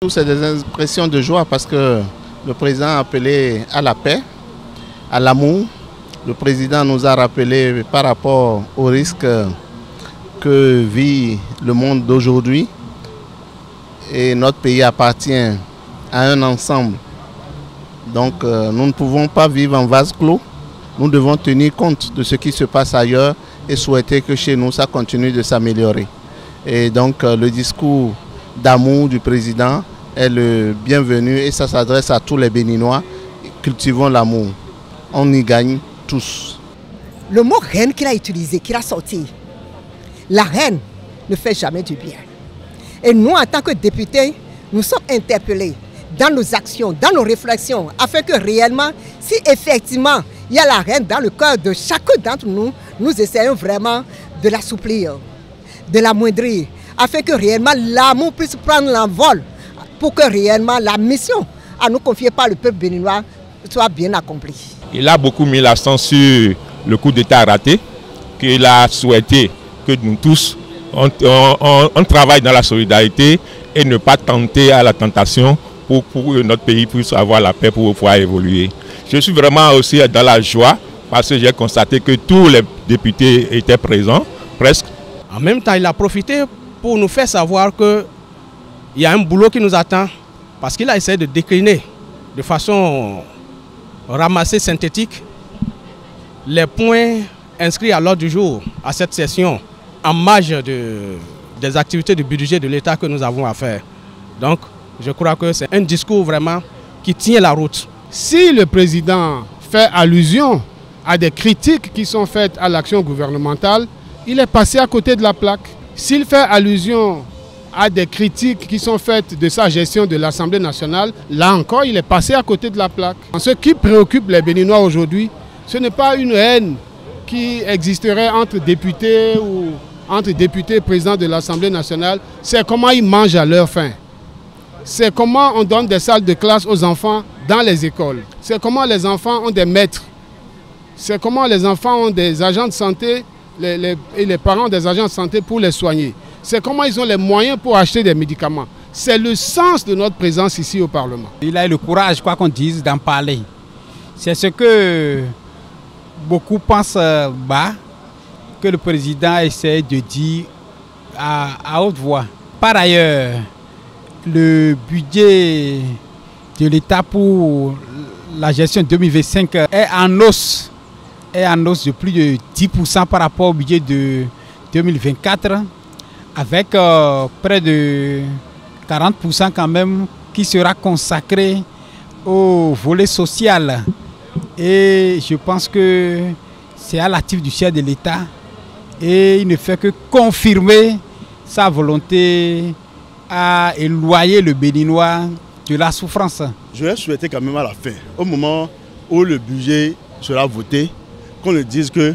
C'est des impressions de joie parce que le président a appelé à la paix, à l'amour. Le président nous a rappelé par rapport aux risques que vit le monde d'aujourd'hui. Et notre pays appartient à un ensemble. Donc nous ne pouvons pas vivre en vase clos. Nous devons tenir compte de ce qui se passe ailleurs et souhaiter que chez nous, ça continue de s'améliorer. Et donc le discours d'amour du président est le bienvenu et ça s'adresse à tous les Béninois. Cultivons l'amour. On y gagne tous. Le mot reine qu'il a utilisé, qu'il a sorti, la reine ne fait jamais du bien. Et nous, en tant que députés, nous sommes interpellés dans nos actions, dans nos réflexions, afin que réellement, si effectivement il y a la reine dans le cœur de chacun d'entre nous, nous essayons vraiment de l'assouplir, de l'amoindrir, afin que réellement l'amour puisse prendre l'envol pour que réellement la mission à nous confier par le peuple béninois soit bien accomplie. Il a beaucoup mis l'accent sur le coup d'État raté, qu'il a souhaité que nous tous, on travaille dans la solidarité et ne pas tenter à la tentation pour que notre pays puisse avoir la paix pour pouvoir évoluer. Je suis vraiment aussi dans la joie parce que j'ai constaté que tous les députés étaient présents, presque. En même temps, il a profité pour nous faire savoir qu'il y a un boulot qui nous attend parce qu'il a essayé de décliner de façon ramassée, synthétique, les points inscrits à l'ordre du jour à cette session en marge des activités du budget de l'État que nous avons à faire. Donc, je crois que c'est un discours vraiment qui tient la route. Si le président fait allusion à des critiques qui sont faites à l'action gouvernementale, il est passé à côté de la plaque. S'il fait allusion à des critiques qui sont faites de sa gestion de l'Assemblée nationale, là encore, il est passé à côté de la plaque. Ce qui préoccupe les Béninois aujourd'hui, ce n'est pas une haine qui existerait entre députés ou entre députés et présidents de l'Assemblée nationale, c'est comment ils mangent à leur faim. C'est comment on donne des salles de classe aux enfants dans les écoles. C'est comment les enfants ont des maîtres. C'est comment les enfants ont des agents de santé et les parents ont des agents de santé pour les soigner. C'est comment ils ont les moyens pour acheter des médicaments. C'est le sens de notre présence ici au Parlement. Il a eu le courage, quoi qu'on dise, d'en parler. C'est ce que beaucoup pensent bas, que le président essaie de dire à haute voix. Par ailleurs, le budget de l'État pour la gestion 2025 est en hausse de plus de 10% par rapport au budget de 2024, avec près de 40% quand même qui sera consacré au volet social. Et je pense que c'est à l'actif du chef de l'État et il ne fait que confirmer sa volonté à éloigner le Béninois de la souffrance. Je vais souhaiter quand même à la fin, au moment où le budget sera voté, qu'on le dise que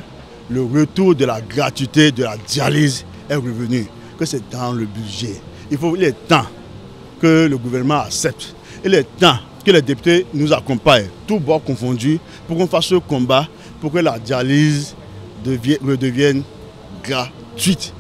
le retour de la gratuité de la dialyse est revenu, que c'est dans le budget. Il est temps que le gouvernement accepte. Il est temps que les députés nous accompagnent, tous bords confondus, pour qu'on fasse ce combat, pour que la dialyse redevienne gratuite.